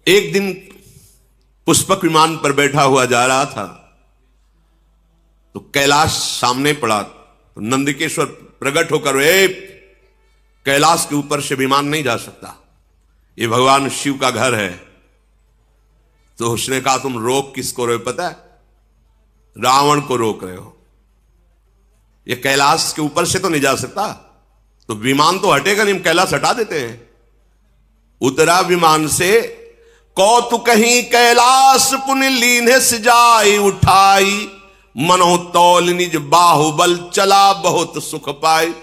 एक दिन पुष्पक विमान पर बैठा हुआ जा रहा था तो कैलाश सामने पड़ा। तो नंदिकेश्वर प्रकट होकर, कैलाश के ऊपर से विमान नहीं जा सकता, ये भगवान शिव का घर है। तो उसने कहा, तुम रोक किसको रहे हो पता है? रावण को रोक रहे हो। ये कैलाश के ऊपर से तो नहीं जा सकता, तो विमान तो हटेगा नहीं, हम कैलाश हटा देते हैं। उतरा विमान से, कौतुक कहीं कैलाश पुन लीन्हे सजाई उठाई, मनो तौल निज बाहुबल चला बहुत सुख पाए।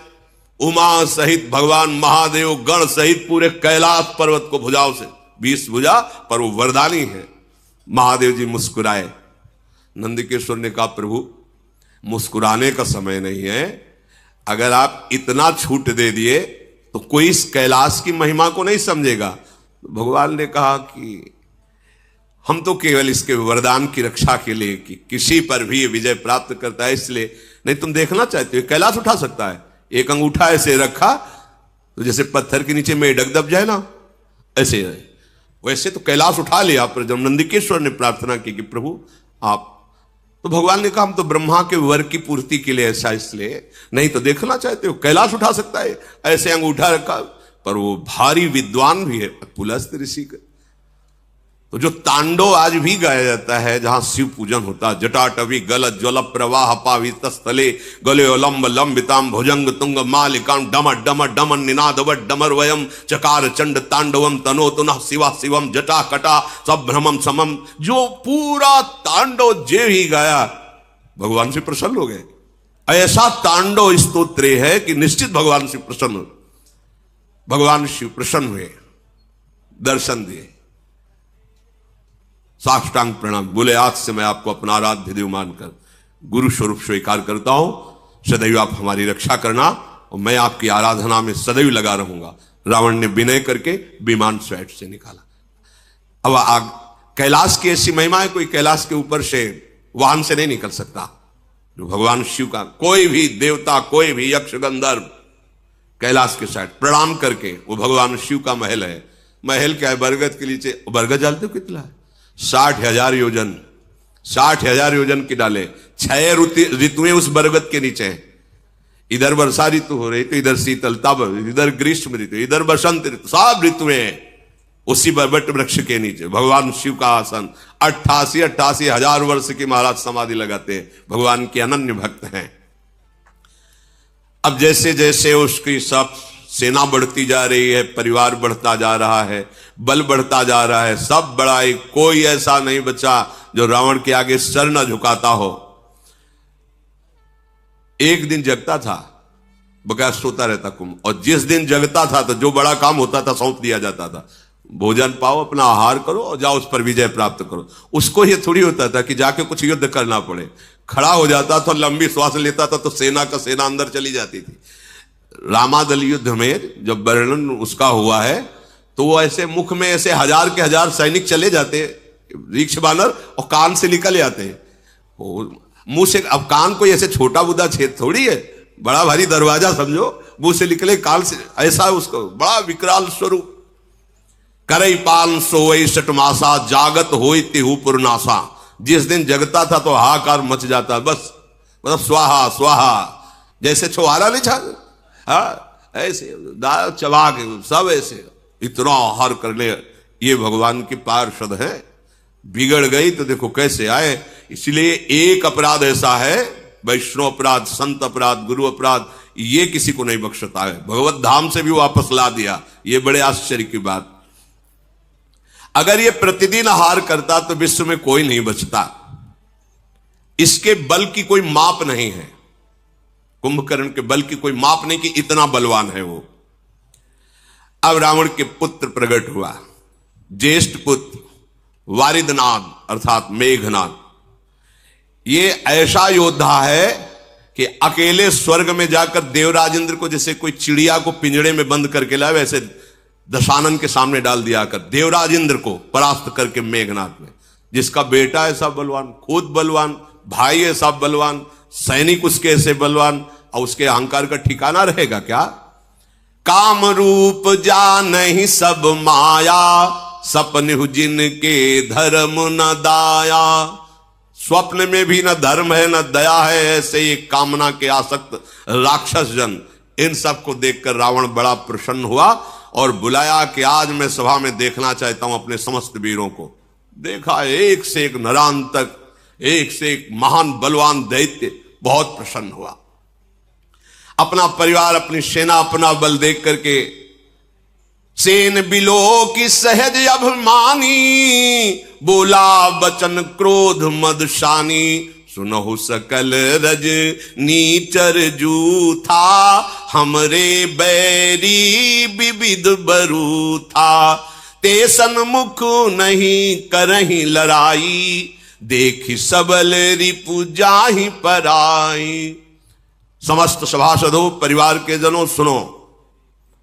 उमा सहित भगवान महादेव गण सहित पूरे कैलाश पर्वत को भुजाओं से, 20 भुजा पर वो वरदानी है। महादेव जी मुस्कुराए। नंदिकेश्वर ने कहा, प्रभु मुस्कुराने का समय नहीं है, अगर आप इतना छूट दे दिए तो कोई इस कैलाश की महिमा को नहीं समझेगा। भगवान ने कहा कि हम तो केवल इसके वरदान की रक्षा के लिए कि किसी पर भी विजय प्राप्त करता है इसलिए। नहीं, तुम देखना चाहते हो कैलाश उठा सकता है। एक अंगूठा ऐसे रखा तो जैसे पत्थर के नीचे मेढक दब जाए ना, ऐसे है। वैसे तो कैलाश उठा लिया। पर जब नंदिकेश्वर ने प्रार्थना की कि प्रभु आप, तो भगवान ने कहा, हम तो ब्रह्मा के वर की पूर्ति के लिए ऐसा इसलिए। नहीं तो देखना चाहते हो कैलाश उठा सकता है, ऐसे अंगूठा रखा। पर वो भारी विद्वान भी है, पुलस्त ऋषि का। तो जो तांडव आज भी गाया जाता है जहां शिव पूजन होता है, जटाटवी गल ज्वल प्रवाह पावित स्थले गले लंब लंबिताम भुजंग तुंग मालिकाम डम डम डम निनादव डमर वयम चकार चंड तांडवम तनो तुनः शिवा शिवम जटा कटा सब भ्रमम समम, जो पूरा तांडव जे ही गाया भगवान से प्रसन्न हो गए। ऐसा तांडव स्तोत्र है कि निश्चित भगवान से प्रसन्न हो। भगवान शिव प्रसन्न हुए, दर्शन दिए, साष्टांग प्रणाम बोले, आज से मैं आपको अपना आराध्य देव मानकर गुरु स्वरूप स्वीकार करता हूं। सदैव आप हमारी रक्षा करना और मैं आपकी आराधना में सदैव लगा रहूंगा। रावण ने विनय करके विमान स्वैट से निकाला। अब आग कैलाश की ऐसी महिमा है, कोई कैलाश के ऊपर से वाहन से नहीं निकल सकता। जो भगवान शिव का कोई भी देवता, कोई भी यक्ष गंधर्व कैलाश के साइड प्रणाम करके, वो भगवान शिव का महल है। महल क्या है? बरगद के नीचे। बरगद जानते हो कितना है? 60,000 योजन, 60,000 योजन की डाले। 6 ऋतुएं उस बरगद के नीचे हैं। इधर वर्षा ऋतु हो रही तो इधर शीतलता, इधर ग्रीष्म ऋतु, इधर बसंत ऋतु, सब ऋतुएं उसी बरबट वृक्ष के नीचे। भगवान शिव का आसन 88 हजार वर्ष की महाराज समाधि लगाते हैं। भगवान के अनन्य भक्त हैं। अब जैसे जैसे उसकी सब सेना बढ़ती जा रही है, परिवार बढ़ता जा रहा है, बल बढ़ता जा रहा है, सब बड़ाई, कोई ऐसा नहीं बचा जो रावण के आगे सर न झुकाता हो। एक दिन जगता था, बकाया सोता रहता कुंभ, और जिस दिन जगता था तो जो बड़ा काम होता था सौंप दिया जाता था। भोजन पाओ, अपना आहार करो और जाओ उस पर विजय प्राप्त करो। उसको ये थोड़ी होता था कि जाके कुछ युद्ध करना पड़े। खड़ा हो जाता था, लंबी श्वास लेता था तो सेना का सेना अंदर चली जाती थी। रामादल युद्ध में जब वर्णन उसका हुआ है तो वो ऐसे मुख में ऐसे 1000 के 1000 सैनिक चले जाते, रीक्ष बानर, और कान से निकल जाते हैं मुंह से। अब कान कोई ऐसे छोटा बुद्धा छेद थोड़ी है, बड़ा भारी दरवाजा समझो, मुंह से निकले कान से, ऐसा उसको बड़ा विकराल स्वरूप। करई पाल सोई सटमासा जागत होई तिहु पुरनासा। जिस दिन जगता था तो हाहाकार मच जाता, बस मतलब स्वाहा स्वाहा, जैसे छुहारा नहीं छा, हाँ ऐसे दाल चबा के सब ऐसे इतना आहार करने। ये भगवान के पार्षद हैं। बिगड़ गई तो देखो कैसे आए। इसलिए एक अपराध ऐसा है, वैष्णव अपराध, संत अपराध, गुरु अपराध, ये किसी को नहीं बख्शता है। भगवत धाम से भी वापस ला दिया, ये बड़े आश्चर्य की बात। अगर ये प्रतिदिन आहार करता तो विश्व में कोई नहीं बचता। इसके बल की कोई माप नहीं है, कुंभकर्ण के बल की कोई माप नहीं कि इतना बलवान है वो। अब रावण के पुत्र प्रकट हुआ, ज्येष्ठ पुत्र वारिदनाद अर्थात मेघनाद। ये ऐसा योद्धा है कि अकेले स्वर्ग में जाकर देवराज इंद्र को, जैसे कोई चिड़िया को पिंजड़े में बंद करके लाए, वैसे दशानन के सामने डाल दिया कर देवराज इंद्र को परास्त करके मेघनाद में। जिसका बेटा ऐसा बलवान, खुद बलवान, भाई ऐसा बलवान, सैनिक उसके ऐसे बलवान, और उसके अहंकार का ठिकाना रहेगा क्या? काम रूप जा नहीं सब माया, सपने जिनके धर्म न दाया। स्वप्न में भी न धर्म है न दया है, ऐसे ये कामना के आसक्त राक्षस जन। इन सब को देखकर रावण बड़ा प्रसन्न हुआ और बुलाया कि आज मैं सभा में देखना चाहता हूं अपने समस्त वीरों को। देखा एक से एक नरांतक, एक से एक महान बलवान दैत्य, बहुत प्रसन्न हुआ। अपना परिवार, अपनी सेना, अपना बल देख करके सेन बिलो की सहज अभिमानी, बोला बचन क्रोध मदशानी। सुनहु सकल रज नीचर जूथा, हमरे बैरी विविध बरू था। ते सन्मुख नहीं करही लड़ाई, देखी सबल रिपु जाहि पराई। समस्त सभासदों, परिवार के जनों, सुनो,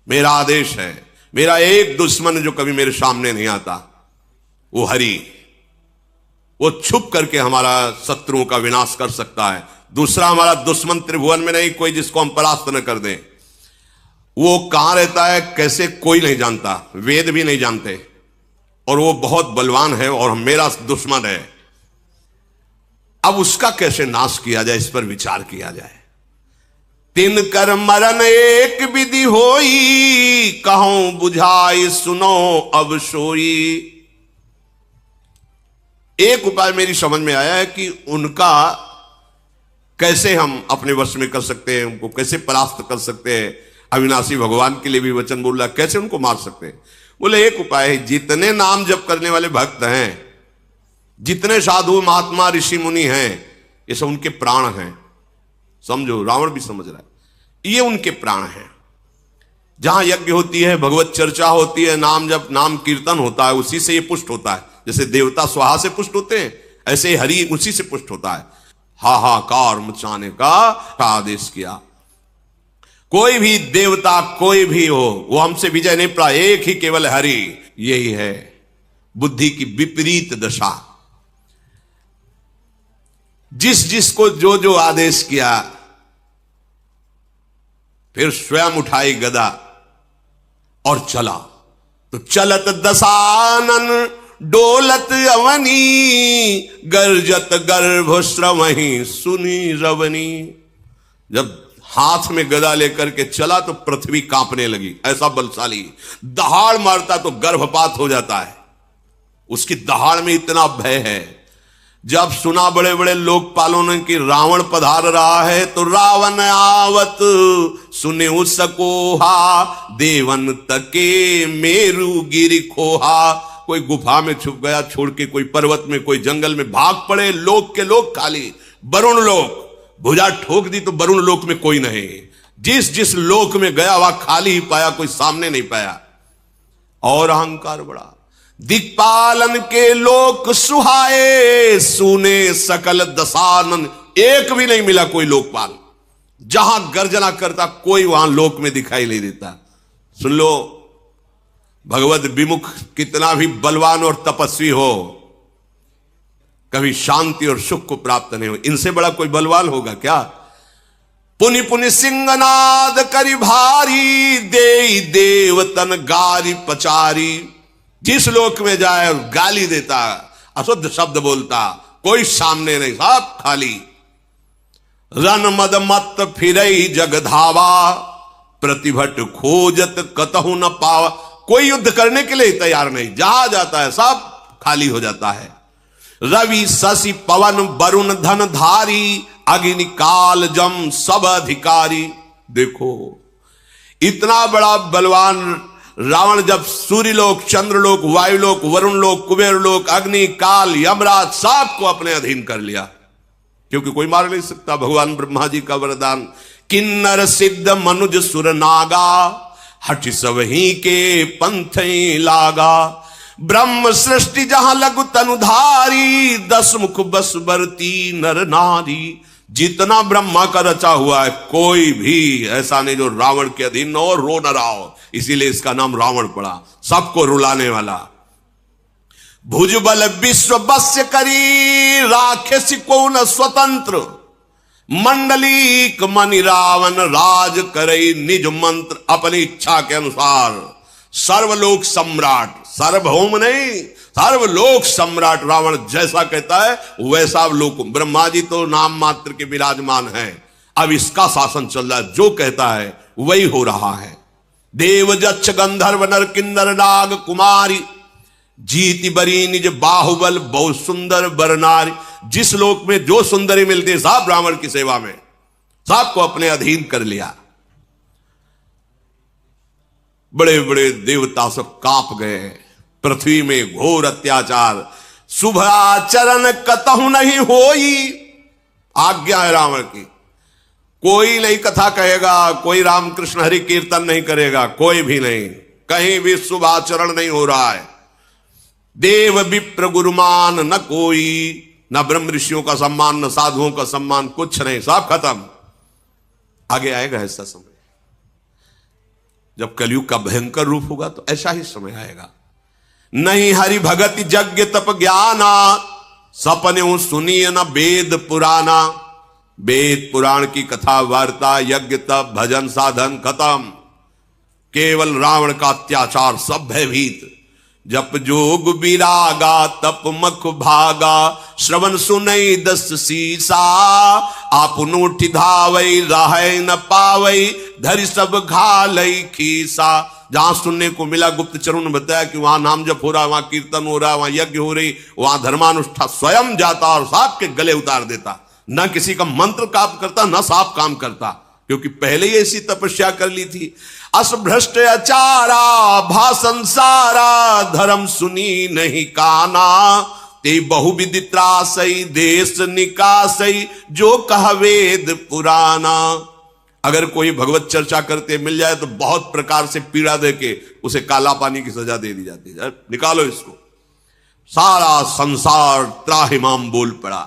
मेरा आदेश है। मेरा एक दुश्मन जो कभी मेरे सामने नहीं आता, वो हरि। वो छुप करके हमारा शत्रुओं का विनाश कर सकता है। दूसरा हमारा दुश्मन त्रिभुवन में नहीं कोई जिसको हम परास्त न कर दें। वो कहां रहता है, कैसे, कोई नहीं जानता, वेद भी नहीं जानते, और वो बहुत बलवान है और मेरा दुश्मन है। अब उसका कैसे नाश किया जाए, इस पर विचार किया जाए। तिन कर मरण एक विधि होई, कहूं बुझाई सुनो अब सोई। एक उपाय मेरी समझ में आया है कि उनका कैसे हम अपने वश में कर सकते हैं, उनको कैसे परास्त कर सकते हैं। अविनाशी भगवान के लिए भी वचन बोल रहा, कैसे उनको मार सकते हैं। बोले एक उपाय है, जितने नाम जप करने वाले भक्त हैं, जितने साधु महात्मा ऋषि मुनि हैं, ये सब उनके प्राण हैं। समझो, रावण भी समझ रहा है, ये उनके प्राण हैं। जहां यज्ञ होती है, भगवत चर्चा होती है, नाम जप, नाम कीर्तन होता है, उसी से ये पुष्ट होता है। जैसे देवता स्वाहा से पुष्ट होते हैं, ऐसे हरि उसी से पुष्ट होता है। हाहाकार मचाने का आदेश किया। कोई भी देवता, कोई भी हो, वो हमसे विजय नहीं पा, एक ही केवल हरि। यही है बुद्धि की विपरीत दशा। जिस जिसको जो जो आदेश किया, फिर स्वयं उठाई गदा और चला। तो चलत दशानन डोलत अवनी, गर्जत गर्भ श्रवही सुनी रवनी। जब हाथ में गदा लेकर के चला तो पृथ्वी कांपने लगी, ऐसा बलशाली। दहाड़ मारता तो गर्भपात हो जाता है, उसकी दहाड़ में इतना भय है। जब सुना बड़े बड़े लोकपालों ने कि रावण पधार रहा है, तो रावण आवत सुने सकोहा, देवन तके मेरु गिरि खोहा। कोई गुफा में छुप गया छोड़ के, कोई पर्वत में, कोई जंगल में, भाग पड़े लोक के लोग खाली। वरुण लोक भुजा ठोक दी तो वरुण लोक में कोई नहीं। जिस जिस लोक में गया वह खाली ही पाया, कोई सामने नहीं पाया। और अहंकार बढ़ा। दिक्पालन के लोक सुहाए, सुने सकल दशानन। एक भी नहीं मिला कोई लोकपाल। जहां गर्जना करता कोई वहां लोक में दिखाई नहीं देता। सुन लो, भगवत विमुख कितना भी बलवान और तपस्वी हो, कभी शांति और सुख को प्राप्त नहीं हो। इनसे बड़ा कोई बलवान होगा क्या? पुनि पुनि सिंहनाद करी भारी, दे देवतन गारी पचारी। जिस लोक में जाए गाली देता, अशुद्ध शब्द बोलता, कोई सामने नहीं, सब खाली। रन मद मत फिरई जगधावा, प्रतिभट खोजत कतहु न पावा। कोई युद्ध करने के लिए तैयार नहीं, जहां जाता है सब खाली हो जाता है। रवि शशि पवन वरुण धन धारी, अग्नि काल जम सब अधिकारी। देखो इतना बड़ा बलवान रावण जब सूर्यलोक, चंद्रलोक, वायुलोक, वरुणलोक, कुबेरलोक, अग्नि काल यमराज सबको अपने अधीन कर लिया, क्योंकि कोई मार नहीं सकता। भगवान ब्रह्मा जी का वरदान, किन्नर सिद्ध मनुज सुर नागा, हठ सबही के पंथ लागा। ब्रह्म सृष्टि जहां लघु तनुधारी, 10 मुख बस बरती नर नारी। जितना ब्रह्मा का रचा हुआ है, कोई भी ऐसा नहीं जो रावण के अधीन हो, रो न रहा हो। इसीलिए इसका नाम रावण पड़ा, सबको रुलाने वाला। भुजबल विश्व बस्य करी, राखे सिको न स्वतंत्र। मंडलीक मनि रावण राज करई, निज मंत्र अपनी इच्छा के अनुसार। सर्वलोक सम्राट, सार्वभौम नहीं, सर्वलोक सम्राट रावण जैसा कहता है वैसा लोक। ब्रह्मा जी तो नाम मात्र के विराजमान हैं, अब इसका शासन चल रहा है, जो कहता है वही हो रहा है। देव जक्ष गंधर्व नर किन्नर नाग कुमारी जीति बरी निज बाहुबल बहु सुंदर बरनारी। जिस लोक में जो सुंदरी मिलती सब ब्राह्मण की सेवा में, सबको अपने अधीन कर लिया। बड़े बड़े देवता सब कांप गए। पृथ्वी में घोर अत्याचार, शुभ आचरण कतहु नहीं होई। आज्ञा है रावण की, कोई नहीं कथा कहेगा, कोई रामकृष्ण हरि कीर्तन नहीं करेगा, कोई भी नहीं, कहीं भी शुभ आचरण नहीं हो रहा है। देव विप्र गुरुमान न कोई, न ब्रह्म ऋषियों का सम्मान, न साधुओं का सम्मान, कुछ नहीं, सब खत्म। आगे आएगा ऐसा समय, जब कलयुग का भयंकर रूप होगा तो ऐसा ही समय आएगा। नहीं हरि भगति यज्ञ तप ज्ञाना, सपने सुनिए न वेद पुराना। वेद पुराण की कथा वार्ता, यज्ञ तप भजन साधन खत्म। केवल रावण का अत्याचार, सब भयभीत। जप जोग विरागा तप मख भागा, श्रवण सुनई दस सीसा। आपनो ठिधावई राहै न पावई, धरि सब घालई खीसा। जहां सुनने को मिला, गुप्त चरण ने बताया कि वहां नाम जप हो रहा है, वहां कीर्तन हो रहा है, वहां यज्ञ हो रही, वहां धर्मानुष्ठान, स्वयं जाता और सांप के गले उतार देता। न किसी का मंत्र काम करता, न सांप काम करता, क्योंकि पहले ही ऐसी तपस्या कर ली थी। अस भ्रष्ट अचारा भाषण सारा, धर्म सुनी नहीं काना। ते बहुविधि त्रासई देश निकासई, जो कह वेद पुराना। अगर कोई भगवत चर्चा करते मिल जाए तो बहुत प्रकार से पीड़ा देके उसे काला पानी की सजा दे दी जाती है, निकालो इसको। सारा संसार त्राहिमाम बोल पड़ा।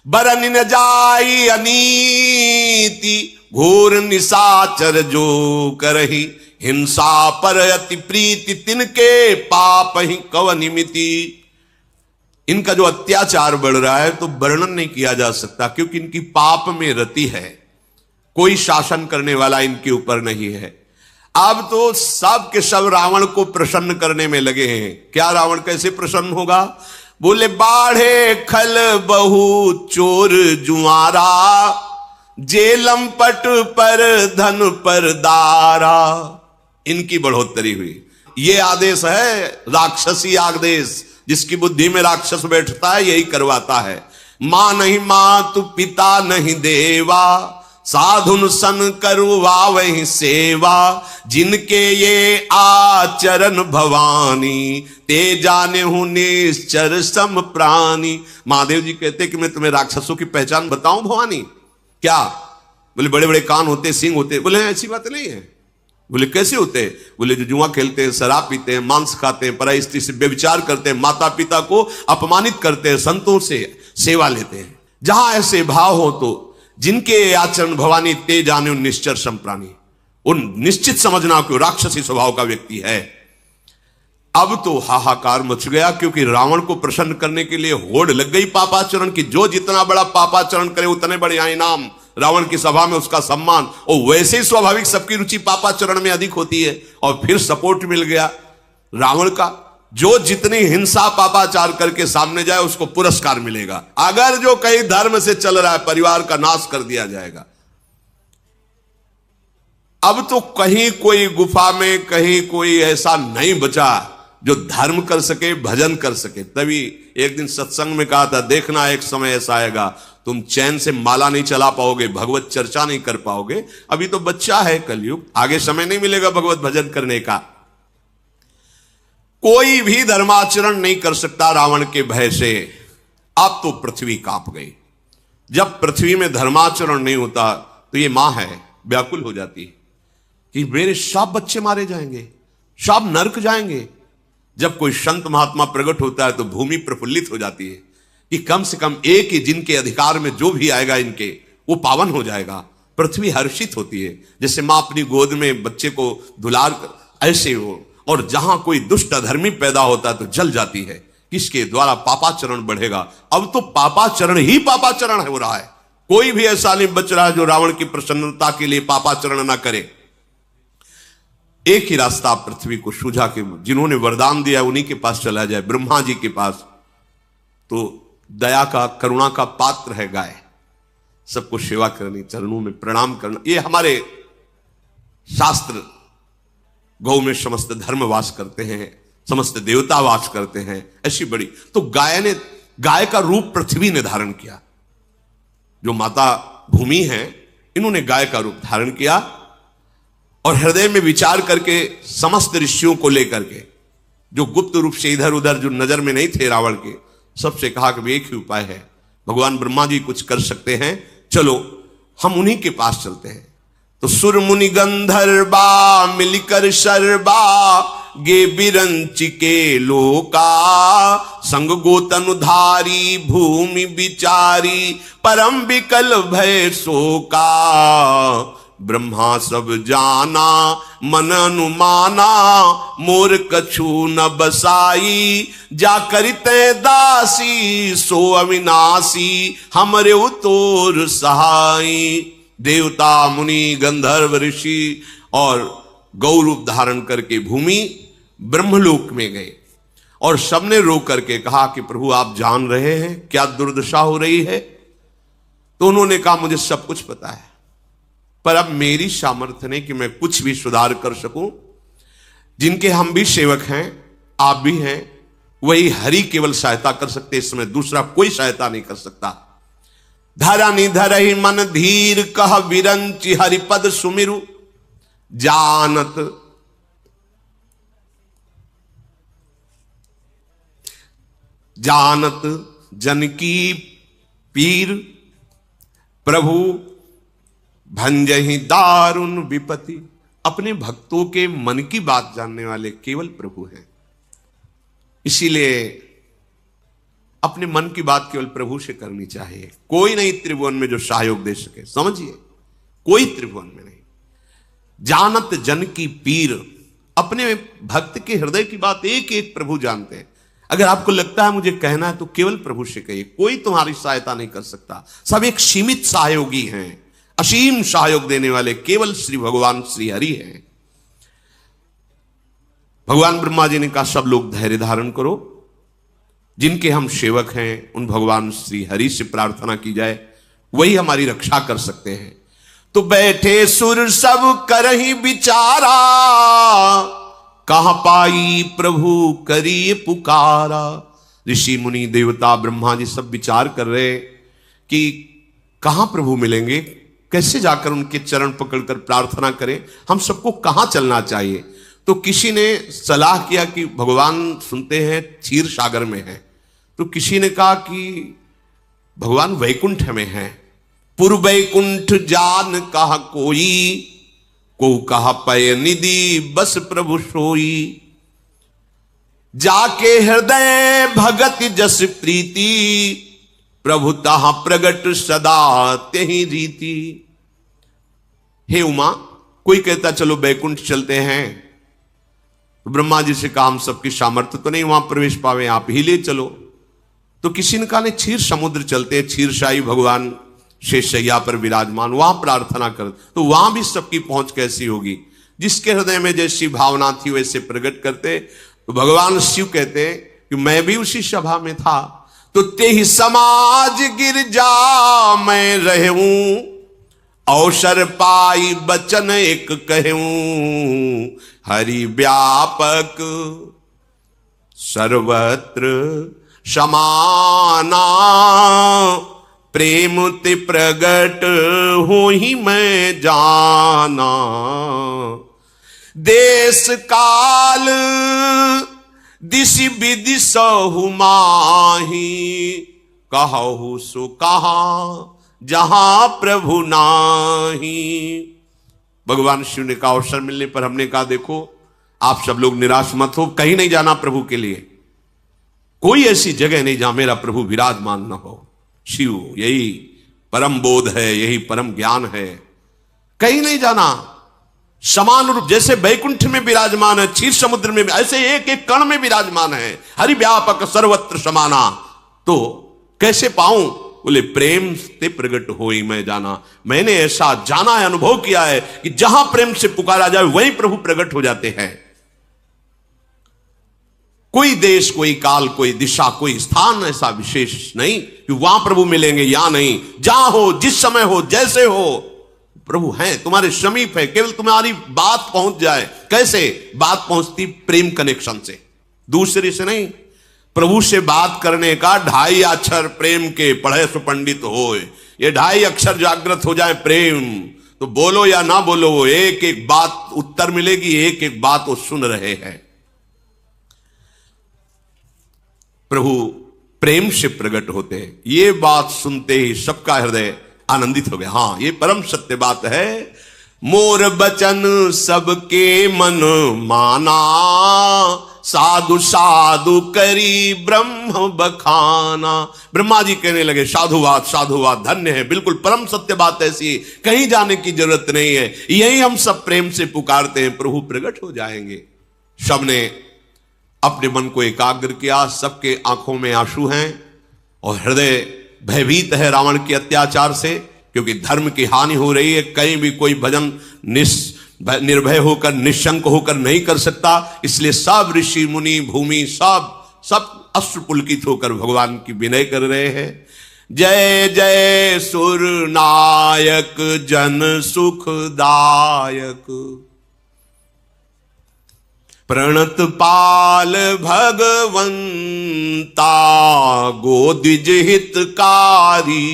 बरन न जाई अनीति, घोर निशाचर जो करही। हिंसा पर अति प्रीति, तिनके पाप ही कवनिमिति। इनका जो अत्याचार बढ़ रहा है तो वर्णन नहीं किया जा सकता, क्योंकि इनकी पाप में रति है। कोई शासन करने वाला इनके ऊपर नहीं है। अब तो सब के सब रावण को प्रसन्न करने में लगे हैं। क्या रावण कैसे प्रसन्न होगा? बोले बाढ़े खल बहु चोर जुआरा, जेलम पट पर धन पर दारा। इनकी बढ़ोतरी हुई। ये आदेश है राक्षसी आदेश, जिसकी बुद्धि में राक्षस बैठता है यही करवाता है। मां नहीं मातु पिता नहीं देवा, साधुन सन करवा वही सेवा। जिनके ये आचरण भवानी, ते जाने हूं निश्चर सम प्राणी। महादेव जी कहते कि मैं तुम्हें राक्षसों की पहचान बताऊं भवानी? क्या? बोले बड़े बड़े कान होते, सिंह होते। बोले ऐसी बात नहीं है। बोले कैसे होते? बोले जो जुआ खेलते हैं, शराब पीते हैं, मांस खाते हैं, पराई स्त्री से व्यभिचार करते हैं, माता पिता को अपमानित करते हैं, संतों से सेवा लेते हैं। जहां ऐसे भाव हो तो जिनके आचरण भवानी, ते जाने निश्चर सम प्राणी। उन निश्चित समझना कि राक्षसी स्वभाव का व्यक्ति है। अब तो हाहाकार मच गया, क्योंकि रावण को प्रसन्न करने के लिए होड़ लग गई पापाचरण की। जो जितना बड़ा पापाचरण करे उतने बड़े इनाम। रावण की सभा में उसका सम्मान, और वैसे ही स्वाभाविक सबकी रुचि पापाचरण में अधिक होती है। और फिर सपोर्ट मिल गया रावण का। जो जितनी हिंसा पापाचार करके सामने जाए उसको पुरस्कार मिलेगा। अगर जो कहीं धर्म से चल रहा है, परिवार का नाश कर दिया जाएगा। अब तो कहीं कोई गुफा में, कहीं कोई ऐसा नहीं बचा जो धर्म कर सके, भजन कर सके। तभी एक दिन सत्संग में कहा था, देखना एक समय ऐसा आएगा तुम चैन से माला नहीं चला पाओगे, भगवत चर्चा नहीं कर पाओगे। अभी तो बच्चा है कलयुग, आगे समय नहीं मिलेगा भगवत भजन करने का। कोई भी धर्माचरण नहीं कर सकता रावण के भय से। अब तो पृथ्वी कांप गई। जब पृथ्वी में धर्माचरण नहीं होता तो ये मां है व्याकुल हो जाती है कि मेरे सब बच्चे मारे जाएंगे, सब नरक जाएंगे। जब कोई संत महात्मा प्रकट होता है तो भूमि प्रफुल्लित हो जाती है कि कम से कम एक ही जिनके अधिकार में जो भी आएगा इनके, वो पावन हो जाएगा। पृथ्वी हर्षित होती है, जैसे मां अपनी गोद में बच्चे को दुलार कर, ऐसे हो। और जहां कोई दुष्ट अधर्मी पैदा होता है तो जल जाती है, किसके द्वारा? पापाचरण बढ़ेगा। अब तो पापाचरण ही पापाचरण हो रहा है। कोई भी ऐसा नहीं बच रहा है जो रावण की प्रसन्नता के लिए पापाचरण ना करे। एक ही रास्ता पृथ्वी को सूझा कि जिन्होंने वरदान दिया उन्हीं के पास चला जाए, ब्रह्मा जी के पास। तो दया का, करुणा का पात्र है गाय। सबको सेवा करनी, चरणों में प्रणाम करना, ये हमारे शास्त्र। गौ में समस्त धर्म वास करते हैं, समस्त देवता वास करते हैं, ऐसी बड़ी। तो गाय का रूप पृथ्वी ने धारण किया। जो माता भूमि है, इन्होंने गाय का रूप धारण किया और हृदय में विचार करके समस्त ऋषियों को लेकर के, जो गुप्त रूप से इधर उधर जो नजर में नहीं थे रावण के, सबसे कहा कि एक ही उपाय है, भगवान ब्रह्मा जी कुछ कर सकते हैं, चलो हम उन्हीं के पास चलते हैं। तो सुर मुनि गंधर्वा मिलकर शर्बा गे बिरंच के लोका, संग गोतनुधारी भूमि विचारी परम विकल भय शोका। ब्रह्मा सब जाना मन अनुमाना, मोर कछु न बसाई, जा करते दासी सो अविनाशी, हमरे उतोर सहाई। देवता मुनि गंधर्व ऋषि और गौ रूप धारण करके भूमि ब्रह्मलोक में गए और सबने रो करके कहा कि प्रभु आप जान रहे हैं क्या दुर्दशा हो रही है। तो उन्होंने कहा मुझे सब कुछ पता है, पर अब मेरी सामर्थ्य नहीं कि मैं कुछ भी सुधार कर सकूं। जिनके हम भी सेवक हैं, आप भी हैं, वही हरि केवल सहायता कर सकते, इस समय दूसरा कोई सहायता नहीं कर सकता। धरनि धरहि मन धीर कह विरंचि हरिपद सुमिरु, जानत जनकी पीर, प्रभु भंजहि दारुण विपति। अपने भक्तों के मन की बात जानने वाले केवल प्रभु हैं। इसीलिए अपने मन की बात केवल प्रभु से करनी चाहिए। कोई नहीं त्रिभुवन में जो सहयोग दे सके, समझिए, कोई त्रिभुवन में नहीं। जानत जन की पीर, अपने भक्त के हृदय की बात एक एक प्रभु जानते हैं। अगर आपको लगता है मुझे कहना है तो केवल प्रभु से कहिए, कोई तुम्हारी सहायता नहीं कर सकता। सब एक सीमित सहयोगी हैं, असीम सहयोग देने वाले केवल श्री भगवान श्री हरि हैं। भगवान ब्रह्मा जी ने कहा सब लोग धैर्य धारण करो, जिनके हम सेवक हैं उन भगवान श्री हरि से प्रार्थना की जाए, वही हमारी रक्षा कर सकते हैं। तो बैठे सुर सब करहि विचारा, कहां पाई प्रभु करिए पुकारा। ऋषि मुनि देवता ब्रह्मा जी सब विचार कर रहे कि कहां प्रभु मिलेंगे, कैसे जाकर उनके चरण पकड़कर प्रार्थना करें, हम सबको कहां चलना चाहिए। तो किसी ने सलाह किया कि भगवान सुनते हैं क्षीर सागर में है, तो किसी ने कहा कि भगवान वैकुंठ में है। पुर वैकुंठ जान कहा कोई, को कहा पय निधि बस प्रभु सोई। जाके हृदय भगत जस प्रीति, प्रभु तहा प्रगट सदा तेहि रीति। हे उमा, कोई कहता चलो वैकुंठ चलते हैं, तो ब्रह्मा जी से कहा हम सबकी सामर्थ्य तो नहीं वहां प्रवेश पावे, आप ही ले चलो। तो किसी ने कहा नहीं क्षीर समुद्र चलते, क्षीरशाही भगवान शेषशैया पर विराजमान, वहां प्रार्थना कर। तो वहां भी सबकी पहुंच कैसी होगी, जिसके हृदय में जैसी भावना थी वैसे प्रकट करते। तो भगवान शिव कहते कि मैं भी उसी सभा में था। तो तेहि समाज गिरजा मैं रहूं, अवसर पाई बचन एक कहूं। हरि व्यापक सर्वत्र समाना, प्रेम ते प्रगट हो ही मैं जाना। देश काल दिशि विदिशहु माही, कहु सो कहा जहां प्रभु नाही। भगवान शिव ने कहा अवसर मिलने पर हमने कहा देखो आप सब लोग निराश मत हो, कहीं नहीं जाना प्रभु के लिए, कोई ऐसी जगह नहीं जहां मेरा प्रभु विराजमान न हो। शिव यही परम बोध है, यही परम ज्ञान है, कहीं नहीं जाना। समान रूप जैसे वैकुंठ में विराजमान है, क्षीर समुद्र में, ऐसे एक एक कण में विराजमान है। हरि व्यापक सर्वत्र समाना। तो कैसे पाऊं, बोले प्रेम से प्रकट होई मैं जाना। मैंने ऐसा जाना है, अनुभव किया है कि जहां प्रेम से पुकारा जाए वहीं प्रभु प्रकट हो जाते हैं। कोई देश, कोई काल, कोई दिशा, कोई स्थान ऐसा विशेष नहीं कि वहां प्रभु मिलेंगे या नहीं। जहां हो, जिस समय हो, जैसे हो, प्रभु हैं, तुम्हारे समीप है। केवल तुम्हारी बात पहुंच जाए। कैसे बात पहुंचती? प्रेम कनेक्शन से, दूसरे से नहीं। प्रभु से बात करने का 2.5 अक्षर प्रेम के पढ़े सो पंडित होए। ये 2.5 अक्षर जागृत हो जाए प्रेम, तो बोलो या ना बोलो, वो एक एक बात उत्तर मिलेगी, एक एक बात वो सुन रहे हैं। प्रभु प्रेम से प्रकट होते हैं। ये बात सुनते ही सबका हृदय आनंदित हो गया। हां, ये परम सत्य बात है। मोर बचन सबके मन माना, साधु साधु करी ब्रह्म बखाना। ब्रह्मा जी कहने लगे साधुवाद साधुवाद, धन्य है। बिल्कुल परम सत्य बात ऐसी, कहीं जाने की जरूरत नहीं है। यही हम सब प्रेम से पुकारते हैं, प्रभु प्रकट हो जाएंगे। सबने अपने मन को एकाग्र किया। सबके आंखों में आंसू हैं और हृदय भयभीत है रावण के अत्याचार से, क्योंकि धर्म की हानि हो रही है। कहीं भी कोई भजन निर्भय होकर, निशंक होकर नहीं कर सकता। इसलिए सब ऋषि मुनि भूमि सब अश्रु पुलकित होकर भगवान की विनय कर रहे हैं। जय जय सुर नायक जन सुखदायक, प्रणत पाल भगवंता गोदिज हितकारी।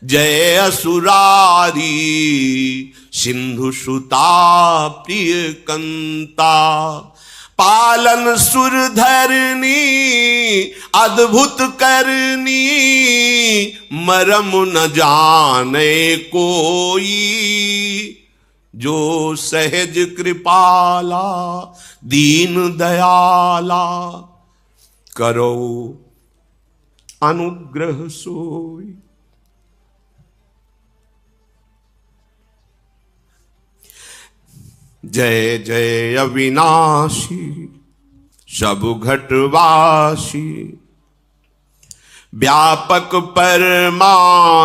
जय असुरारी सिंधु सुता प्रिय कंता, पालन सुर धरनी अद्भुत करनी। मरम न जाने कोई, जो सहज कृपाला दीन दयाला। करो अनुग्रह सोई। जय जय अविनाशी सब घटवासी, व्यापक परमानंदा।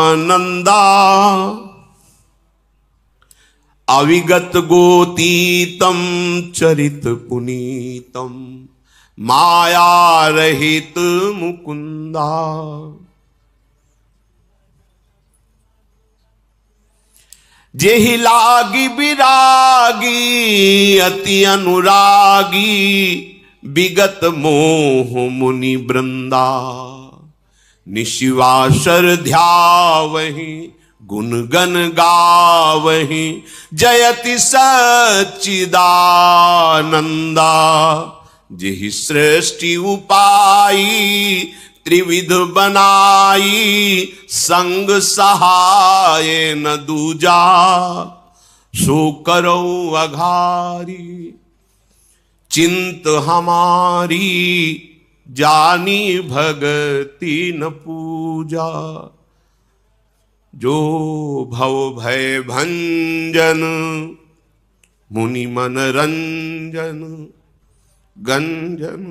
अविगत गोतीतम चरित पुनीतम, माया रहित मुकुंदा। जेहि लागी विरागी अति अनुरागी, विगत मोह मुनि वृंदा। निशिवासर ध्यावहि गुण गण गावहि, जयति सच्चिदानंदा। जेहि सृष्टि उपाई त्रिविध बनाई, संग सहाय न दूजा। सो करो अघारी चिंत हमारी, जानी भगति न पूजा। जो भव भय भंजन मुनि मन रंजन गंजन।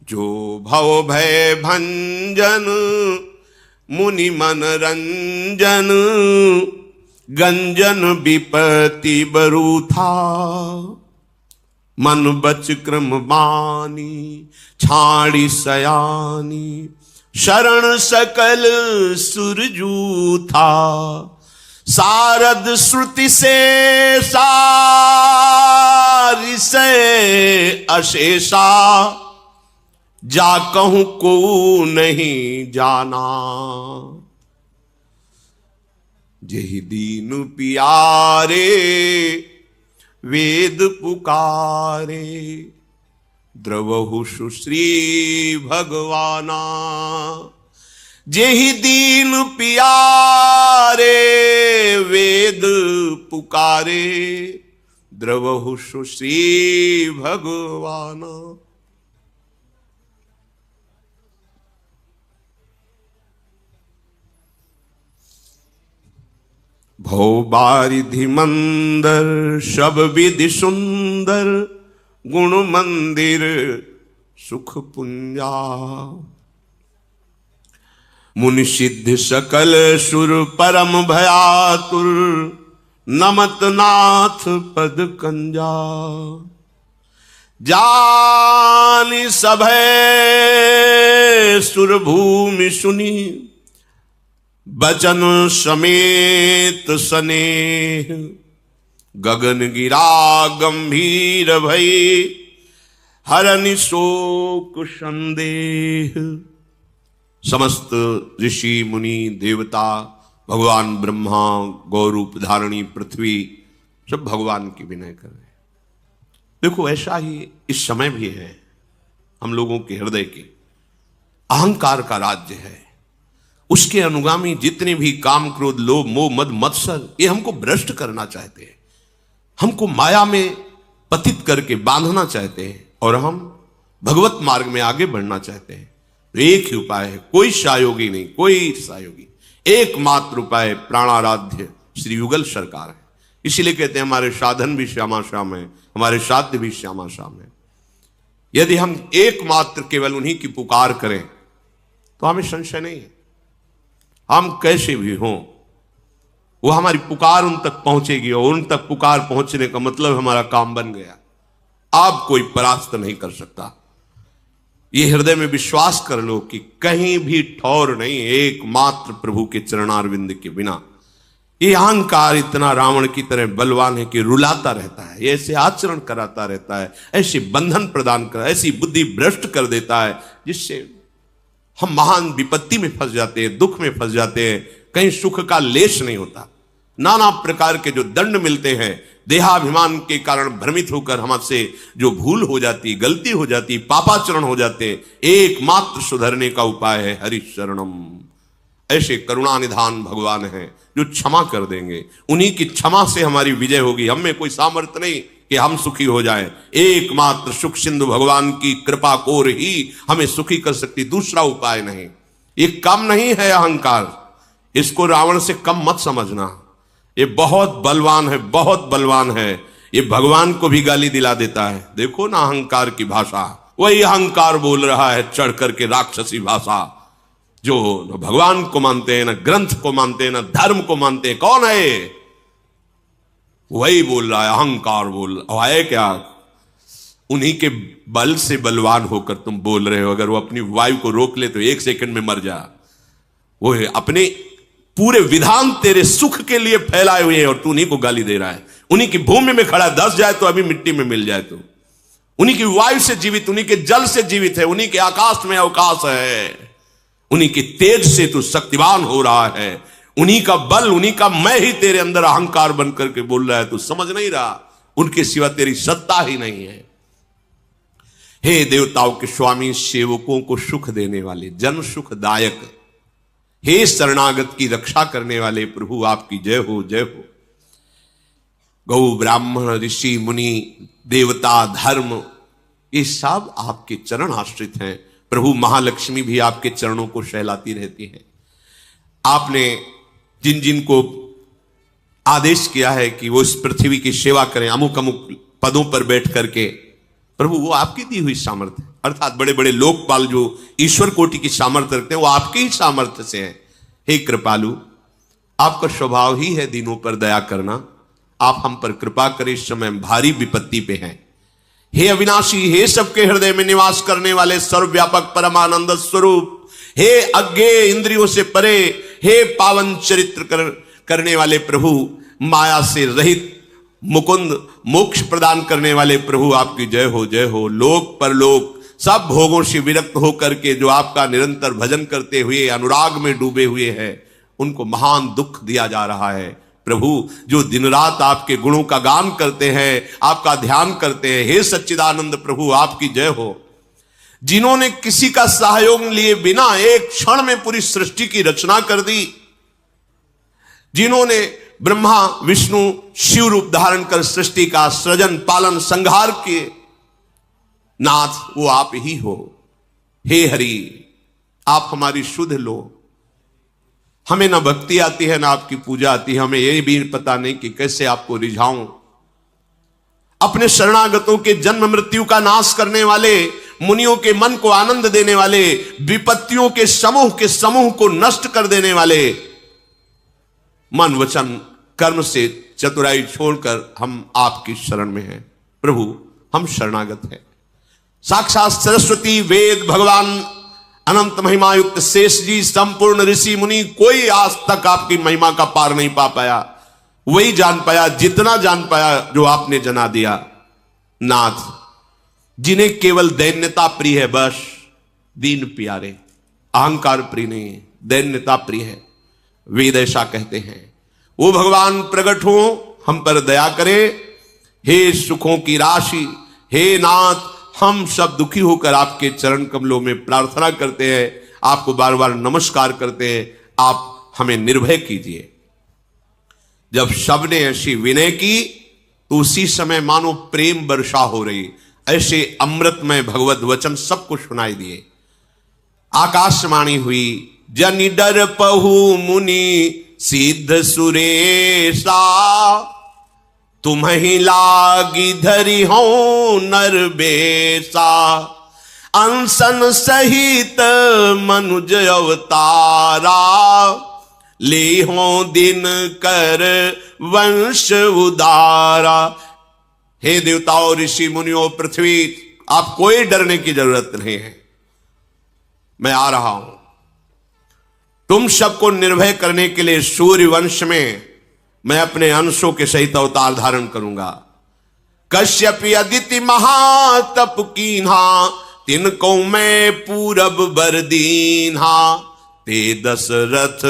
जो भव भय भंजन मुनि मन रंजन, गंजन विपति बरूथा। मन बच क्रम बानी छाड़ी सयानी, शरण सकल सुरजूथा। सारद श्रुति से सारि से अशेषा, जा कहूं को नहीं जाना। जेहि दीन पियारे वेद पुकारे, द्रवहु सुश्री भगवाना। जेहि दीन पियारे वेद पुकारे, द्रवहु सुश्री भगवाना। भव बारिधि मंदर सब विधि सुंदर, गुण मंदिर सुख पुंजा। मुनि सिद्ध सकल सुर परम भयातुर, नमत नाथ पद कंजा। जानि सभय सुर भूमि सुनी, बचन समेत स्नेह। गगन गिरा गंभीर भई, हरनि शोक संदेह। समस्त ऋषि मुनि देवता, भगवान ब्रह्मा, गौरूप धारणी पृथ्वी, सब भगवान की विनय कर रहे हैं। देखो ऐसा ही इस समय भी है। हम लोगों के हृदय के अहंकार का राज्य है। उसके अनुगामी जितने भी काम क्रोध लोभ मोह मद मत्सर, ये हमको भ्रष्ट करना चाहते हैं, हमको माया में पतित करके बांधना चाहते हैं, और हम भगवत मार्ग में आगे बढ़ना चाहते हैं। तो एक ही उपाय है, कोई सहयोगी नहीं, कोई सहयोगी, एकमात्र उपाय प्राणाराध्य श्री युगल सरकार है। इसीलिए कहते हैं हमारे साधन भी श्यामा श्याम है, हमारे साध्य भी श्यामा श्याम है। यदि हम एकमात्र केवल उन्हीं की पुकार करें तो हमें संशय नहीं है, हम कैसे भी हों वो हमारी पुकार उन तक पहुंचेगी, और उन तक पुकार पहुंचने का मतलब हमारा काम बन गया। आप कोई परास्त नहीं कर सकता। ये हृदय में विश्वास कर लो कि कहीं भी ठौर नहीं, एकमात्र प्रभु के चरणारविंद के बिना। ये अहंकार इतना रावण की तरह बलवान है कि रुलाता रहता है, ऐसे आचरण कराता रहता है, ऐसे बंधन प्रदान कर, ऐसी बुद्धि भ्रष्ट कर देता है, जिससे हम महान विपत्ति में फंस जाते हैं, दुख में फंस जाते हैं। कहीं सुख का लेश नहीं होता। नाना प्रकार के जो दंड मिलते हैं, देहाभिमान के कारण भ्रमित होकर हमसे जो भूल हो जाती, गलती हो जाती, पापाचरण हो जाते, एकमात्र सुधरने का उपाय है हरि शरणम। ऐसे करुणा निधान भगवान हैं जो क्षमा कर देंगे। उन्हीं की क्षमा से हमारी विजय होगी। हम में कोई सामर्थ्य नहीं कि हम सुखी हो जाएं। एकमात्र सुख सिंधु भगवान की कृपा कोर ही हमें सुखी कर सकती, दूसरा उपाय नहीं। ये कम नहीं है अहंकार, इसको रावण से कम मत समझना। ये बहुत बलवान है, बहुत बलवान है। ये भगवान को भी गाली दिला देता है। देखो ना अहंकार की भाषा, वही अहंकार बोल रहा है चढ़ करके राक्षसी भाषा, जो न भगवान को मानते हैं, न ग्रंथ को मानते हैं, न धर्म को मानते हैं। कौन है? वही बोल रहा है, अहंकार बोल रहा है। क्या उन्हीं के बल से बलवान होकर तुम बोल रहे हो? अगर वो अपनी वायु को रोक ले तो 1 सेकंड में मर जा। वो अपने पूरे विधान तेरे सुख के लिए फैलाए हुए हैं और तू उन्हीं को गाली दे रहा है। उन्हीं की भूमि में खड़ा, धस जाए तो अभी मिट्टी में मिल जाए। तो उन्हीं की वायु से जीवित, उन्हीं के जल से जीवित है, उन्हीं के आकाश में अवकाश है, उन्हीं के तेज से तू शक्तिवान हो रहा है। उन्हीं का बल, उन्हीं का मैं ही तेरे अंदर अहंकार बन करके बोल रहा है। तू समझ नहीं रहा, उनके सिवा तेरी सत्ता ही नहीं है। हे देवताओं के स्वामी, सेवकों को सुख देने वाले, जन सुखदायक, हे शरणागत की रक्षा करने वाले प्रभु, आपकी जय हो, जय हो। गौ ब्राह्मण ऋषि मुनि देवता धर्म, ये सब आपके चरण आश्रित हैं। प्रभु महालक्ष्मी भी आपके चरणों को सहलाती रहती है। आपने जिन जिन को आदेश किया है कि वो इस पृथ्वी की सेवा करें, अमुक अमुक पदों पर बैठ करके, प्रभु वो आपकी दी हुई सामर्थ्य, अर्थात बड़े बड़े लोकपाल जो ईश्वर कोटि की सामर्थ्य रखते हैं, वो आपके ही सामर्थ्य से है। हे कृपालु, आपका स्वभाव ही है दीनों पर दया करना। आप हम पर कृपा करें, इस समय भारी विपत्ति पे हैं। हे अविनाशी, हे सबके हृदय में निवास करने वाले सर्वव्यापक परमानंद स्वरूप, हे अज्ञेय इंद्रियों से परे, हे पावन चरित्र करने वाले प्रभु, माया से रहित मुकुंद, मोक्ष प्रदान करने वाले प्रभु, आपकी जय हो, जय हो। लोक परलोक सब भोगों से विरक्त होकर के जो आपका निरंतर भजन करते हुए अनुराग में डूबे हुए हैं, उनको महान दुख दिया जा रहा है। प्रभु, जो दिन रात आपके गुणों का गान करते हैं, आपका ध्यान करते हैं, हे सच्चिदानंद प्रभु, आपकी जय हो। जिन्होंने किसी का सहयोग लिए बिना एक क्षण में पूरी सृष्टि की रचना कर दी, जिन्होंने ब्रह्मा विष्णु शिव रूप धारण कर सृष्टि का सृजन पालन संहार किए, नाथ वो आप ही हो। हे हरि, आप हमारी सुध लो। हमें ना भक्ति आती है, ना आपकी पूजा आती है। हमें यही भी पता नहीं कि कैसे आपको रिझाऊं। अपने शरणागतों के जन्म मृत्यु का नाश करने वाले, मुनियों के मन को आनंद देने वाले, विपत्तियों के समूह को नष्ट कर देने वाले, मन वचन कर्म से चतुराई छोड़कर हम आपकी शरण में हैं। प्रभु हम शरणागत हैं। साक्षात सरस्वती, वेद, भगवान, अनंत महिमा युक्त शेष जी, संपूर्ण ऋषि मुनि, कोई आज तक आपकी महिमा का पार नहीं पा पाया। वही जान पाया जितना जान पाया जो आपने जना दिया। नाथ, जिन्हें केवल दैन्यता प्रिय है, बस दीन प्यारे, अहंकार प्रिय नहीं, दैन्यता प्रिय है। वेद ऐसा कहते हैं। वो भगवान प्रकट हो, हम पर दया करे। हे सुखों की राशि, हे नाथ, हम सब दुखी होकर आपके चरण कमलों में प्रार्थना करते हैं, आपको बार बार नमस्कार करते हैं। आप हमें निर्भय कीजिए। जब सबने ऐसी विनय की तो उसी समय मानो प्रेम वर्षा हो रही, ऐसे अमृतमय भगवत वचन सबको सुनाई दिए। आकाशवाणी हुई, जनि डर पहु मुनि सिद्ध सुरेशा, तुम्हि लागी धरि हो नरबेसा, अंसन सहित मनुज अवतारा, ले हो दिन कर वंश उदारा। हे देवताओं, ऋषि मुनियों, पृथ्वी, आप कोई डरने की जरूरत नहीं है। मैं आ रहा हूं तुम सबको निर्भय करने के लिए। सूर्य वंश में मैं अपने अंशों के सहित अवतार धारण करूंगा। कश्यप अदिति महातप कीन्हा, तिनको मैं पूरब बर दीन्हा, ते दशरथ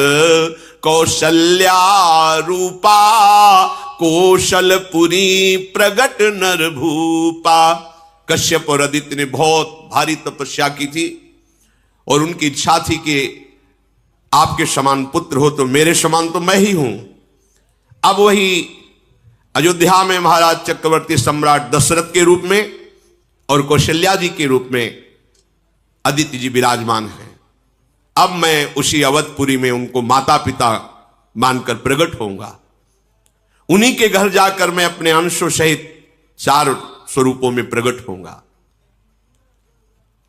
कौशल्या रूपा, कौशलपुरी प्रगट नर भूपा। कश्यप और अदिति ने बहुत भारी तपस्या की थी और उनकी इच्छा थी कि आपके समान पुत्र हो तो मेरे समान तो मैं ही हूं। अब वही अयोध्या में महाराज चक्रवर्ती सम्राट दशरथ के रूप में और कौशल्या जी के रूप में अदिति जी विराजमान हैं। अब मैं उसी अवधपुरी में उनको माता पिता मानकर प्रकट होऊंगा। उन्हीं के घर जाकर मैं अपने अंशों सहित 4 स्वरूपों में प्रकट होऊंगा।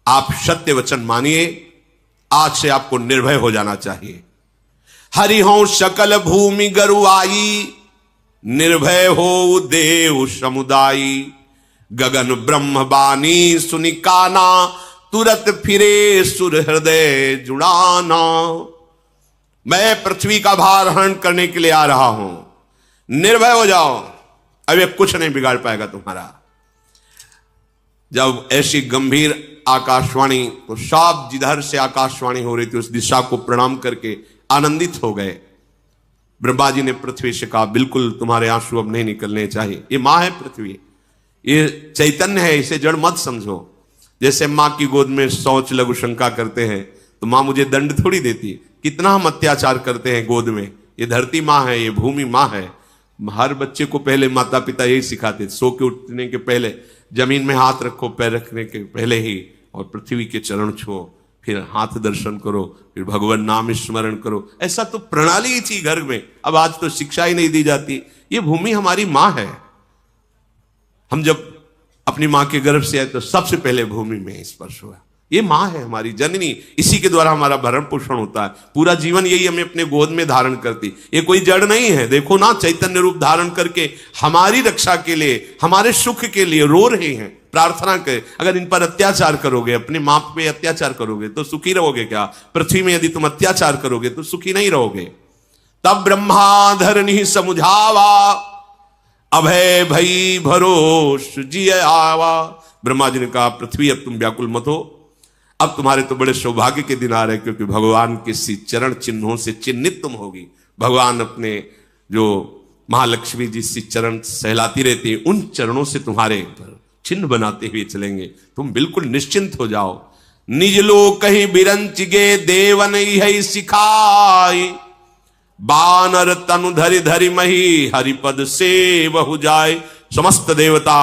आप सत्य वचन मानिए। आज से आपको निर्भय हो जाना चाहिए। हरि हो सकल भूमि गरुआई, निर्भय हो देव समुदायी, गगन ब्रह्म बानी सुनिकाना, तुरत फिरे सुर हृदय जुड़ाना। मैं पृथ्वी का भार हरण करने के लिए आ रहा हूं, निर्भय हो जाओ, अब ये कुछ नहीं बिगाड़ पाएगा तुम्हारा। जब ऐसी गंभीर आकाशवाणी, तो सब जिधर से आकाशवाणी हो रही थी उस दिशा को प्रणाम करके आनंदित हो गए। ब्रह्मा जी ने पृथ्वी से कहा, बिल्कुल तुम्हारे आंसू अब नहीं निकलने चाहिए। ये मां है पृथ्वी, ये चैतन्य है, इसे जड़ मत समझो। जैसे मां की गोद में शौच लघु शंका करते हैं तो मां मुझे दंड थोड़ी देती। कितना हम अत्याचार करते हैं गोद में। ये धरती मां है, ये भूमि मां है। हर बच्चे को पहले माता पिता यही सिखाते, सो के उठने के पहले जमीन में हाथ रखो, पैर रखने के पहले ही, और पृथ्वी के चरण छुओ, फिर हाथ दर्शन करो, फिर भगवान नाम स्मरण करो। ऐसा तो प्रणाली ही थी घर में। अब आज तो शिक्षा ही नहीं दी जाती। ये भूमि हमारी मां है। हम जब अपनी मां के गर्भ से आए तो सबसे पहले भूमि में स्पर्श हुआ। ये मां है हमारी जननी, इसी के द्वारा हमारा भरण पोषण होता है। पूरा जीवन यही हमें अपने गोद में धारण करती। ये कोई जड़ नहीं है। देखो ना, चैतन्य रूप धारण करके हमारी रक्षा के लिए, हमारे सुख के लिए रो रहे हैं, प्रार्थना करें। अगर इन पर अत्याचार करोगे, अपने मां पे अत्याचार करोगे तो सुखी रहोगे क्या? पृथ्वी में यदि तुम अत्याचार करोगे तो सुखी नहीं रहोगे। तब ब्रह्मा धरनी समुझावा, अभय भई भरोस जिय आवा। ब्रह्मा जी ने कहा, पृथ्वी अब तुम व्याकुल मत हो, अब तुम्हारे तो बड़े सौभाग्य के दिन आ रहे, क्योंकि भगवान के चरण चिन्हों से चिन्हित तुम होगी। भगवान अपने जो महालक्ष्मी जी से चरण सहलाती रहती है, उन चरणों से तुम्हारे चिन्ह बनाते हुए चलेंगे। तुम बिल्कुल निश्चिंत हो जाओ। निज लोक कहीं बिरंच गे देवन है सिखाई, बानर तनु धरि धरि मही हरिपद से बहु जाए। समस्त देवता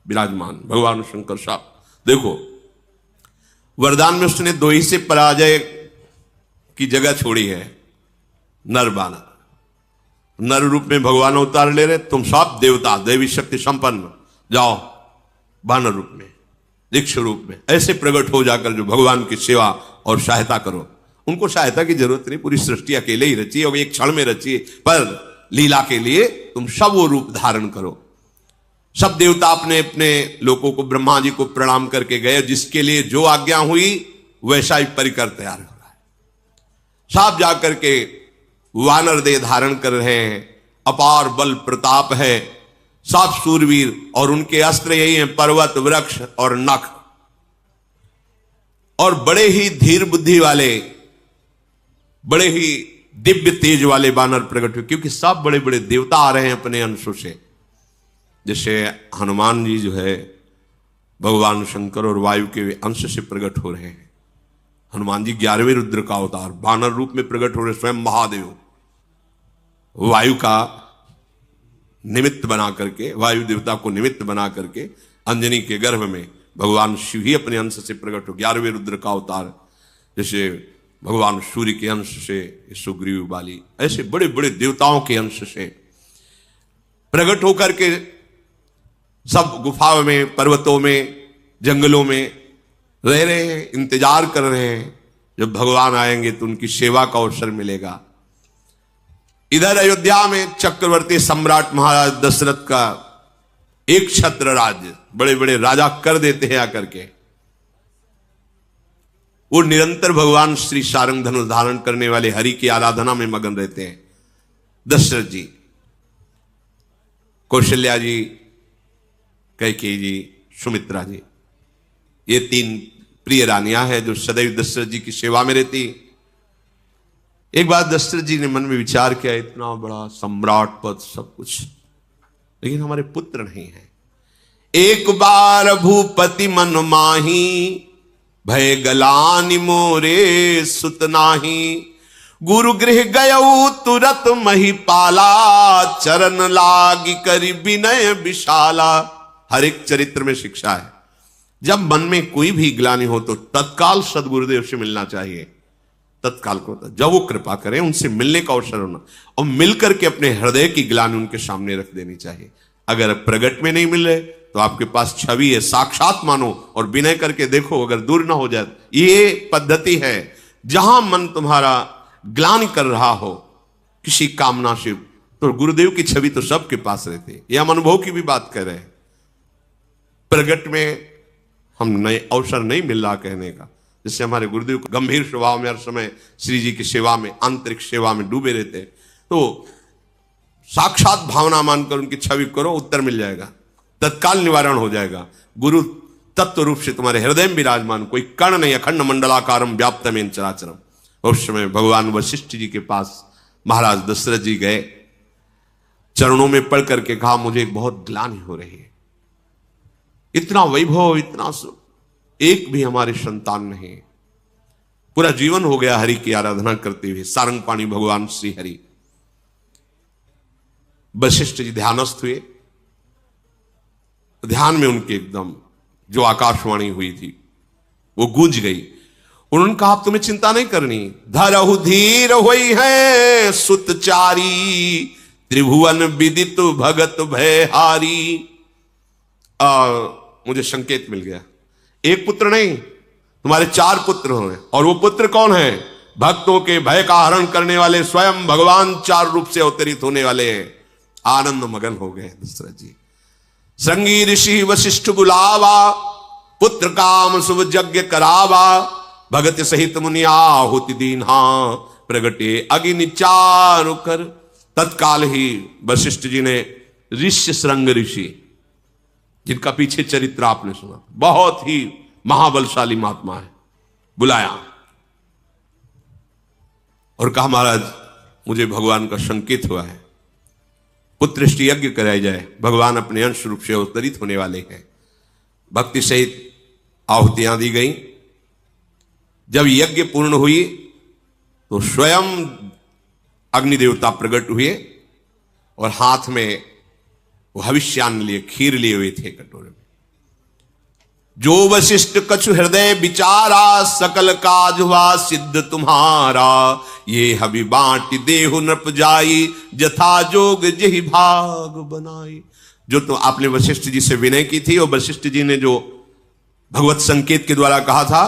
विराजमान, भगवान शंकर साहब। देखो, वरदान में उसने 2 ही से पराजय की जगह छोड़ी है, नर बानर। नर रूप में भगवान अवतार ले रहे, तुम सब देवता दैवी शक्ति संपन्न जाओ वानर रूप में, दीक्ष रूप में ऐसे प्रकट हो जाकर जो भगवान की सेवा और सहायता करो। उनको सहायता की जरूरत नहीं, पूरी सृष्टि अकेले ही रची है और एक क्षण में रची है, पर लीला के लिए तुम सब वो रूप धारण करो। सब देवता अपने अपने लोगों को ब्रह्मा जी को प्रणाम करके गए, जिसके लिए जो आज्ञा हुई वैसा ही परिकर तैयार हो रहा है। सब जाकर के वानर देह धारण कर रहे हैं, अपार बल प्रताप है, सब सूरवीर, और उनके अस्त्र यही हैं पर्वत वृक्ष और नख, और बड़े ही धीर बुद्धि वाले, बड़े ही दिव्य तेज वाले वानर प्रकट हुए, क्योंकि सब बड़े बड़े देवता आ रहे हैं अपने अंशों से। जैसे हनुमान जी जो है भगवान शंकर और वायु के अंश से प्रकट हो रहे हैं। हनुमान जी 11वें रुद्र का अवतार वानर रूप में प्रकट हो रहे, स्वयं महादेव वायु का निमित्त बना करके, वायु देवता को निमित्त बना करके अंजनी के गर्भ में भगवान शिव ही अपने अंश से प्रकट हो, 11वें रुद्र का अवतार। जैसे भगवान सूर्य के अंश से सुग्रीव बाली, ऐसे बड़े बड़े देवताओं के अंश से प्रकट होकर के सब गुफाओं में, पर्वतों में, जंगलों में रह रहे हैं, इंतजार कर रहे हैं जब भगवान आएंगे तो उनकी सेवा का अवसर मिलेगा। इधर अयोध्या में चक्रवर्ती सम्राट महाराज दशरथ का एक छत्र राज्य, बड़े बड़े राजा कर देते हैं आकर के, वो निरंतर भगवान श्री सारंग धनुष धारण करने वाले हरि की आराधना में मगन रहते हैं। दशरथ जी, कौशल्या जी, कैकेयी जी, सुमित्रा जी, ये 3 प्रिय रानियां हैं जो सदैव दशरथ जी की सेवा में रहती। एक बार दशरथ जी ने मन में विचार किया, इतना बड़ा सम्राट पद सब कुछ, लेकिन हमारे पुत्र नहीं है। एक बार भूपति मन माही, भय गलानि मोरे सुत नाही। गुरु गृह गयऊ तुरत महिपाला, चरण लागी करि विनय विशाला। हर एक चरित्र में शिक्षा है, जब मन में कोई भी ग्लानि हो तो तत्काल सदगुरुदेव से मिलना चाहिए। तत्काल को जब वो कृपा करें उनसे मिलने का अवसर होना, और मिलकर के अपने हृदय की ग्लानि उनके सामने रख देनी चाहिए। अगर प्रगट में नहीं मिल रहे तो आपके पास छवि है, साक्षात मानो और विनय करके देखो, अगर दूर ना हो जाए। ये पद्धति है, जहां मन तुम्हारा ग्लानि कर रहा हो किसी कामना से, तो गुरुदेव की छवि तो सबके पास रहती है। यह हम अनुभव की भी बात कर रहे हैं। प्रगट में हम नए अवसर नहीं मिल रहा कहने का, जिससे हमारे गुरुदेव को गंभीर स्वभाव में हर समय श्री जी की सेवा में, आंतरिक सेवा में डूबे रहते हैं। तो साक्षात भावना मानकर उनकी छवि करो, उत्तर मिल जाएगा, तत्काल निवारण हो जाएगा। गुरु तत्व रूप से तुम्हारे हृदय में विराजमान, कोई कण नहीं, अखंड मंडलाकारम व्याप्तमेन चराचरम। उस समय भगवान वशिष्ठ जी के पास महाराज दशरथ जी गए, चरणों में पड़ करके कहा, मुझे बहुत ग्लानि हो रही है, इतना वैभव, इतना सुख, एक भी हमारे संतान नहीं। पूरा जीवन हो गया हरि की आराधना करते हुए, सारंगपाणी भगवान श्री हरि। वशिष्ठ जी ध्यानस्थ हुए, ध्यान में उनके एकदम जो आकाशवाणी हुई थी वो गूंज गई। उन्होंने कहा, तुम्हें चिंता नहीं करनी, धरहु धीर होई है सुतचारी, त्रिभुवन विदित भगत भयहारी। मुझे संकेत मिल गया, एक पुत्र नहीं तुम्हारे 4 पुत्र होंगे, और वो पुत्र कौन है? भक्तों के भय का हरण करने वाले स्वयं भगवान 4 रूप से अवतरित होने वाले हैं। आनंद मगन हो गए दशरथ जी। श्रृंगी ऋषि वशिष्ठ बुलावा, पुत्र काम शुभ यज्ञ करावा, भगत सहित मुनिया होति दीन्हा, प्रगटे अग्नि चारु कर। तत्काल ही वशिष्ठ जी ने ऋष्य श्रृंग ऋषि, जिनका पीछे चरित्र आपने सुना, बहुत ही महाबलशाली महात्मा है, बुलाया और कहा, महाराज मुझे भगवान का संकेत हुआ है, पुत्रष्टि यज्ञ कराया जाए, भगवान अपने अंश रूप से अवतरित होने वाले हैं। भक्ति सहित आहुतियां दी गई। जब यज्ञ पूर्ण हुई तो स्वयं अग्निदेवता प्रकट हुए और हाथ में वो हविष्यान्न लिए, खीर लिए हुए थे कटोरे में। जो वशिष्ठ कछु हृदय विचारा, सकल काज हुआ सिद्ध तुम्हारा। ये हबि बांट देहु नृप जाई, जथा जोग जहि भाग बनाई। जो तो आपने वशिष्ठ जी से विनय की थी और वशिष्ठ जी ने जो भगवत संकेत के द्वारा कहा था,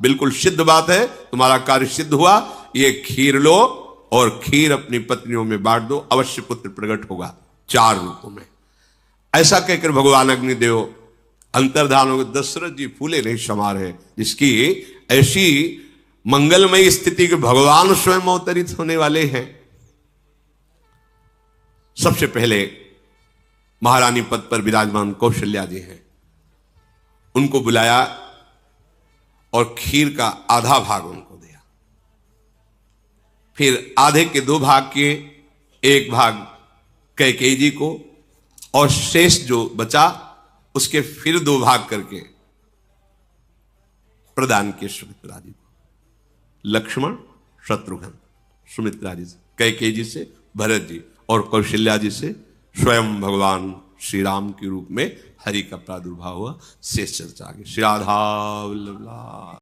बिल्कुल सिद्ध बात है, तुम्हारा कार्य सिद्ध हुआ। ये खीर लो और खीर अपनी पत्नियों में बांट दो, अवश्य पुत्र प्रकट होगा 4 रूपों में। ऐसा कहकर भगवान अग्निदेव अंतर्धान हो गए। दशरथ जी फूले नहीं समा रहे, जिसकी ऐसी मंगलमयी स्थिति के भगवान स्वयं अवतरित होने वाले हैं। सबसे पहले महारानी पद पर विराजमान कौशल्या जी हैं, उनको बुलाया और खीर का आधा भाग उनको दिया। फिर आधे के 2 भाग किए, 1 भाग कैकेयी जी को और शेष जो बचा उसके फिर 2 भाग करके प्रदान किए सुमित्रा जी को। लक्ष्मण शत्रुघ्न, सुमित्रा जी से, कैकेयी जी से भरत जी और कौशल्या जी से स्वयं भगवान श्री राम के रूप में हरि का प्रादुर्भाव हुआ। शेष चर्चा आगे। श्री राधा वल्लभ।